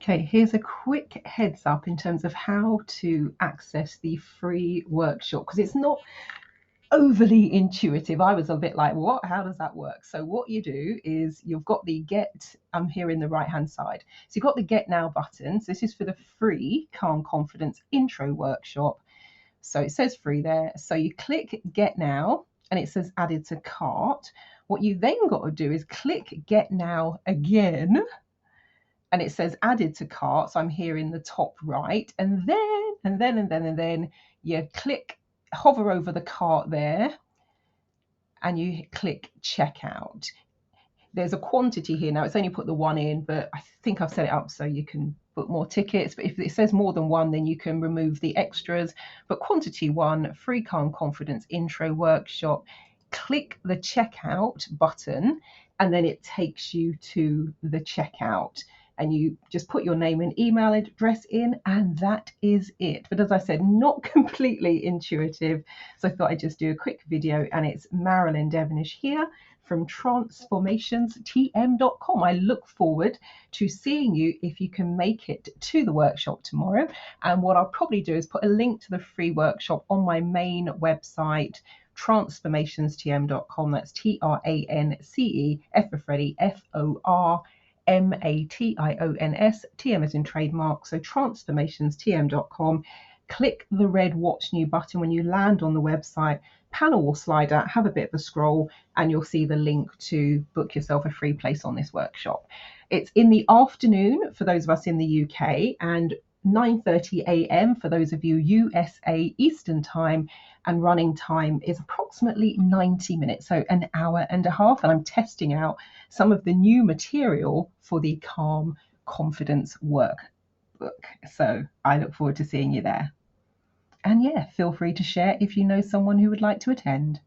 Okay, here's a quick heads up in terms of how to access the free workshop, because it's not overly intuitive. I was a bit like, what? How does that work? So what you do is you've got the get, I'm here in the right hand side. So you've got the get now button. So this is for the free Calm Confidence intro workshop. So it says free there. So you click get now and it says added to cart. What you then got to do is click get now again, and it says added to cart. So I'm here in the top right, and then you hover over the cart there, and you click checkout. There's a quantity here now. It's only put the one in, but I think I've set it up so you can put more tickets. But if it says more than one, then you can remove the extras. But quantity one, free Calm Confidence intro workshop. Click the checkout button, and then it takes you to the checkout. And you just put your name and email address in, and that is it. But as I said, not completely intuitive. So I thought I'd just do a quick video, and it's Marilyn Devonish here from transformationstm.com. I look forward to seeing you if you can make it to the workshop tomorrow. And what I'll probably do is put a link to the free workshop on my main website, transformationstm.com. That's TRANCE, F for Freddie, FORMATIONS, TM as in trademark. So transformationstm.com. Click the red watch new button when you land on the website. Panel will slide out, have a bit of a scroll, and you'll see the link to book yourself a free place on this workshop. It's in the afternoon for those of us in the UK, and 9:30 a.m. for those of you USA Eastern time, and running time is approximately 90 minutes, so an hour and a half. And I'm testing out some of the new material for the Calm Confidence workbook. So I look forward to seeing you there. And yeah, feel free to share if you know someone who would like to attend.